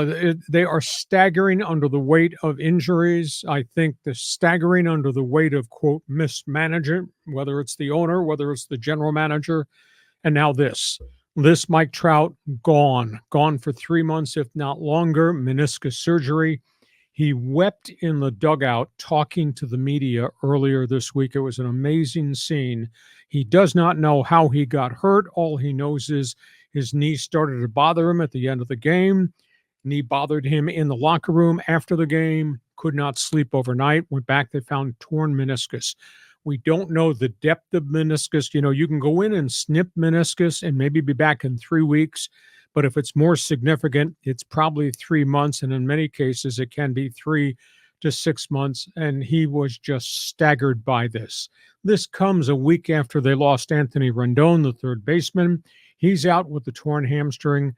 They are staggering under the weight of injuries. I think they're staggering under the weight of, quote, mismanagement, whether it's the owner, whether it's the general manager, and now this. This Mike Trout, gone for 3 months, if not longer, meniscus surgery. He wept in the dugout talking to the media earlier this week. It was an amazing scene. He does not know how he got hurt. All he knows is his knee started to bother him at the end of the game. Knee bothered him in the locker room after the game. Could not sleep overnight. Went back, they found torn meniscus. We don't know the depth of meniscus. You can go in and snip meniscus and maybe be back in 3 weeks. But if it's more significant, it's probably 3 months. And in many cases, it can be 3 to 6 months. And he was just staggered by this. This comes a week after they lost Anthony Rendon, the third baseman. He's out with the torn hamstring.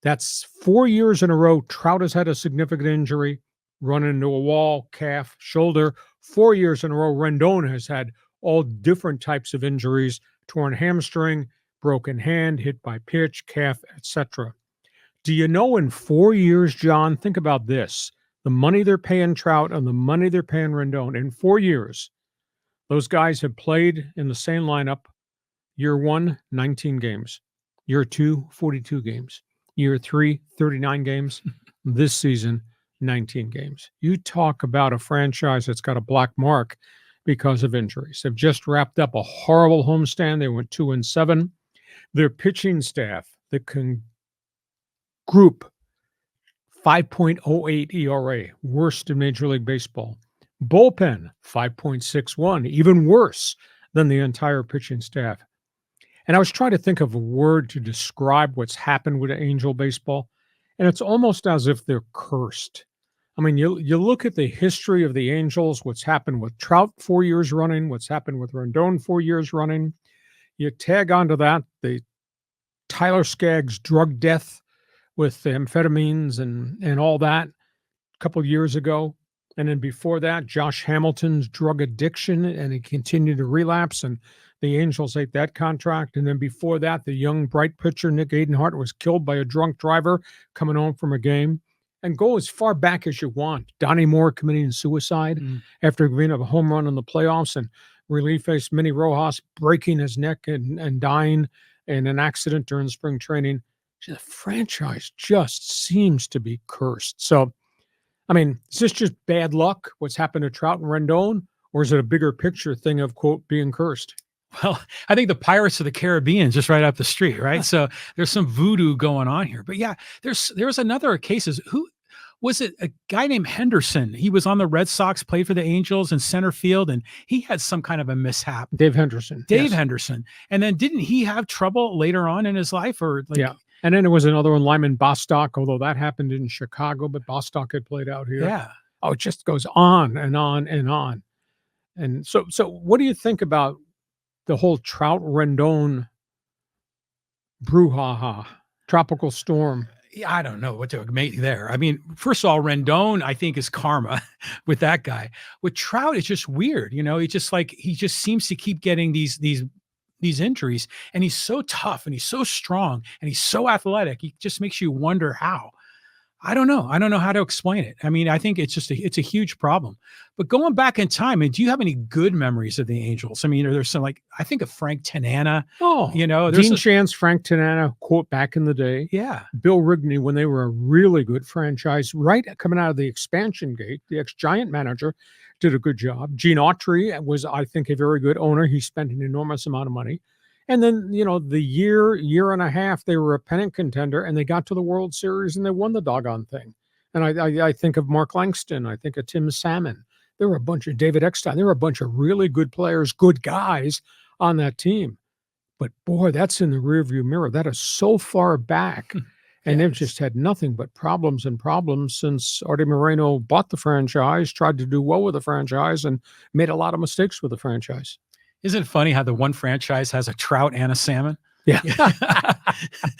That's 4 years in a row. Trout has had a significant injury, run into a wall, calf, shoulder. 4 years in a row, Rendon has had all different types of injuries, torn hamstring, broken hand, hit by pitch, calf, etc. Do you know in 4 years, John, think about this, the money they're paying Trout and the money they're paying Rendon, in 4 years, those guys have played in the same lineup. Year 1, 19 games. Year 2, 42 games. Year 3, 39 games. This season, 19 games. You talk about a franchise that's got a black mark because of injuries. They've just wrapped up a horrible homestand. They went 2-7. Their pitching staff that can group 5.08 ERA, worst in Major League Baseball. Bullpen, 5.61, even worse than the entire pitching staff. And I was trying to think of a word to describe what's happened with Angel baseball, and it's almost as if they're cursed. I mean, you look at the history of the Angels, what's happened with Trout 4 years running, what's happened with Rendon 4 years running. You tag onto that the Tyler Skaggs drug death with amphetamines and all that a couple of years ago. And then before that, Josh Hamilton's drug addiction, and he continued to relapse, and the Angels ate that contract. And then before that, the young, bright pitcher, Nick Adenhart, was killed by a drunk driver coming home from a game. And go as far back as you want. Donnie Moore committing suicide after giving up a home run in the playoffs, and relief ace Manny Rojas breaking his neck and dying in an accident during spring training. The franchise just seems to be cursed. So, I mean, is this just bad luck, what's happened to Trout and Rendon, or is it a bigger picture thing of, quote, being cursed? Well, I think the Pirates of the Caribbean just right up the street, right? So there's some voodoo going on here. But yeah, there's another cases. Who was it? A guy named Henderson. He was on the Red Sox, played for the Angels in center field, and he had some kind of a mishap. Dave Henderson. Yes. Henderson. And then didn't he have trouble later on in his life? Yeah. And then there was another one, Lyman Bostock, although that happened in Chicago, but Bostock had played out here. Yeah. Oh, it just goes on and on and on. And so what do you think about the whole Trout Rendon brouhaha, tropical storm? Yeah, I don't know what to make there. I mean, first of all, Rendon, I think, is karma with that guy. With Trout, it's just weird. It's just like he just seems to keep getting these injuries, and he's so tough and he's so strong and he's so athletic. He just makes you wonder how. I don't know. I don't know how to explain it. I mean, I think it's a huge problem. But going back in time, do you have any good memories of the Angels? I mean, there's some, like, I think of Frank Tanana. Oh, Dean Chance, Frank Tanana, quote, back in the day. Yeah. Bill Rigney, when they were a really good franchise, right coming out of the expansion gate, the ex-Giant manager did a good job. Gene Autry was, I think, a very good owner. He spent an enormous amount of money. And then, the year and a half, they were a pennant contender, and they got to the World Series, and they won the doggone thing. And I think of Mark Langston. I think of Tim Salmon. There were a bunch of David Eckstein. There were a bunch of really good players, good guys on that team. But, boy, that's in the rearview mirror. That is so far back. And they've just had nothing but problems and problems since Arte Moreno bought the franchise, tried to do well with the franchise, and made a lot of mistakes with the franchise. Isn't it funny how the one franchise has a Trout and a Salmon? Yeah.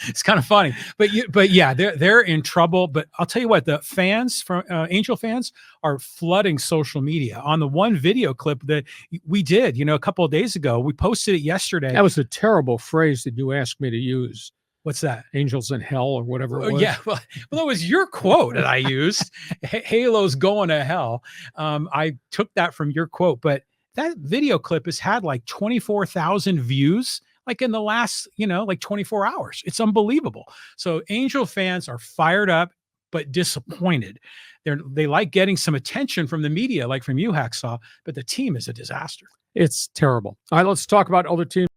It's kind of funny, but yeah, they're in trouble. But I'll tell you what, the fans from Angel fans are flooding social media on the one video clip that we did, a couple of days ago. We posted it yesterday. That was a terrible phrase that you asked me to use. What's that? Angels in Hell or whatever it Oh, was. yeah, well, that was your quote that I used. Halo's going to hell. I took that from your quote, but that video clip has had like 24,000 views, like in the last, like 24 hours. It's unbelievable. So Angel fans are fired up, but disappointed. They like getting some attention from the media, like from you, Hacksaw, but the team is a disaster. It's terrible. All right, let's talk about other teams.